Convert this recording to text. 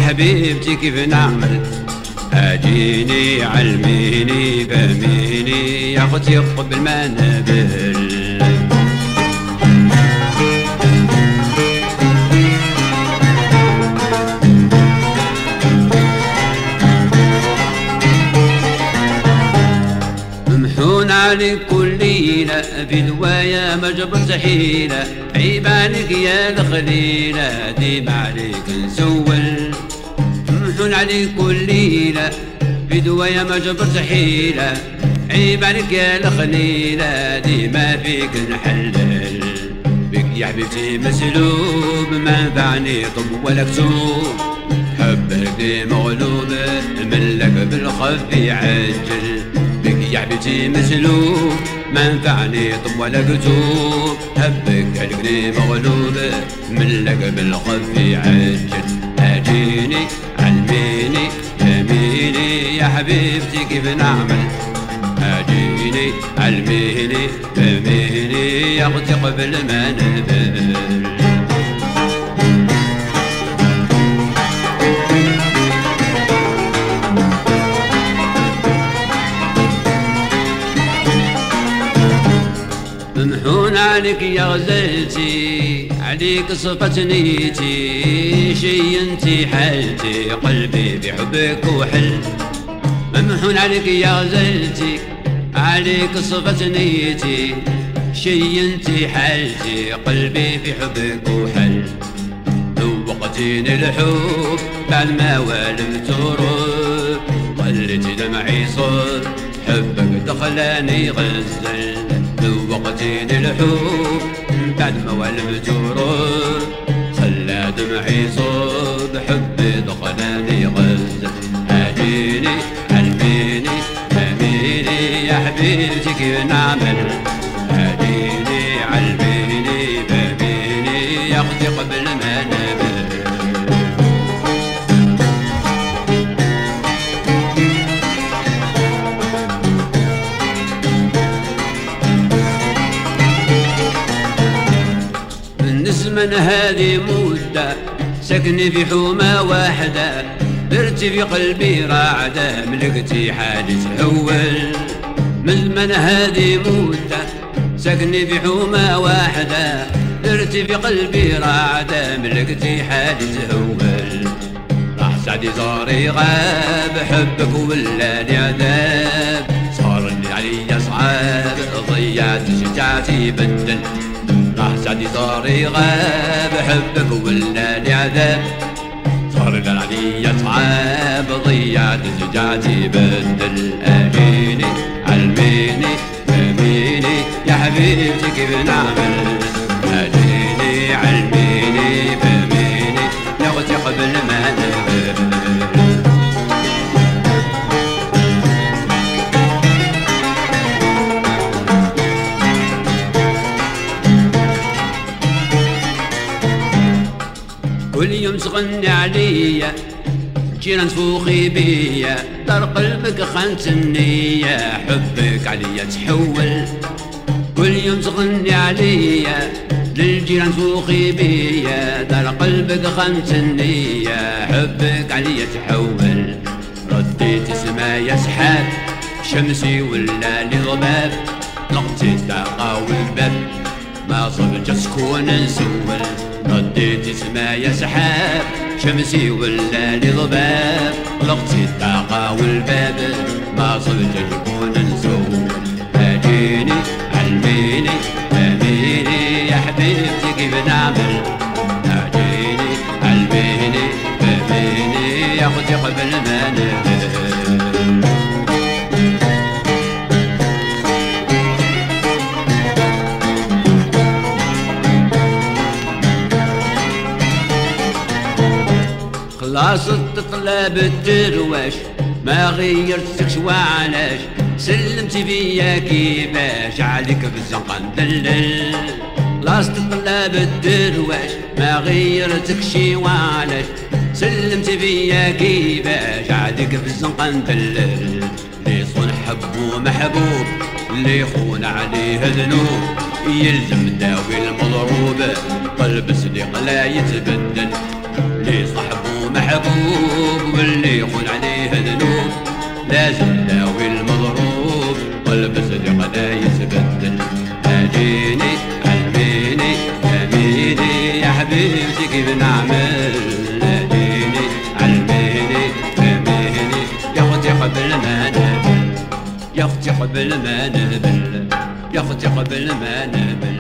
حبيبتي كيف نعمل؟ اجيني علميني فهميني يا اختي قبل ما نبل. ممحون عليك كل ليلة في دوايا ما جبرت حيلة، عيب عليك يا الخليلة ديما عليك نسول. ممحون عليك كل ليلة في دوايا ما جبرت حيلة، عيب عليك يا الخليلة ديما فيك نحلل. بك يا حبيبتي مسلوب ما نفعني طب ولا كتوب، حبك ديما مغلوب ملك بالخف يعجل. بك يا حبيبتي مسلوب ما نفعني طب ولا كتوب، حبك عليك مغلوب ملك بالخف يعجل. اجيني علميني يميني يا حبيبتي كيف نعمل؟ اجيني علميني فهميني يا اختي قبل ما نبل. ممحون عليك يا غزلتي عليك صفت نيتي، شي انتي حالتي قلبي بحبك وحل. ممحون عليك يا غزلتي عليك صفت نيتي، شي انتي حالتي قلبي في حبك وحل. ذوقتيني الحب بعد ما والمت ورب، خليتي دمعي صب حبك دخلاني غزل. ذوقتيني الحب بعد ما والمت ورب، خلى دمعي صب حبي دخلاني غزل. اجيني علميني فهميني يا حبيبتي كيف نعمل؟ اجيني علميني فهميني يا اختي قبل ما نبل. من هذه مدة سكني في حومة واحدة، درت في قلبي رعدة ملكتي حالي تحول. من زمن هذه مدة سكني في حومة واحدة، درت في قلبي رعدة ملكتي حالي تحول. راح سعدي صاري غاب حبك ولا لي عذاب، صار اللي علي صعاب ضيعت شجاعتي بدل. راح سعدي صاري غاب حبك ولا لي عذاب، صار اللي علي صعاب ضيعت شجاعتي بدل. اجيني علميني فهميني يا حبيبتي كيف نعمل؟ اجيني علميني فهميني يا اختي قبل ما نبل. كل يوم تغني عليا جيران تفوقي بيا، دار قلبك خانت النية حبك عليا تحول. كل يوم تغني عليا للجيران تفوقي بيا، دار قلبك خانت النية حبك عليا تحول. رديت سمايا سحاب شمسي ولا لي ضباب، لقيت الطاقة والباب ما صرت سكون نسول. رديت سمايا سحاب شمسي ولا لي ضباب، لقيت الطاقة والباب ما صرت سكون نسول. اجيني علميني فهميني يا حبيبتي كيف نعمل؟ اجيني علميني فهميني يا اختي قبل ما نبل. خلاص الطلاب الدرواش ما غيرتكش وعلاش، سلمتي بيا كيفاش عليك في الزنقة ندلل. خلاص الطلاب الدرواش ما غيرتكش وعلاش، سلمتي بيا كيفاش عليك في الزنقة ندلل. اللي صون حب ومحبوب اللي يخون عليه ذنوب، يلزم داوي المضروب قلب صديق لا يتبدل. اللي صاحب ومحبوب محبوب واللي يخون عليه ذنوب لازم داوي المضروب قلب صديق لا يتبدل ناجيني علميني فهميني يا حبيبتي كيف نعمل ناجيني علميني فهميني يا اختي قبل ما نبل يا اختي قبل ما نبل يا اختي قبل ما نبل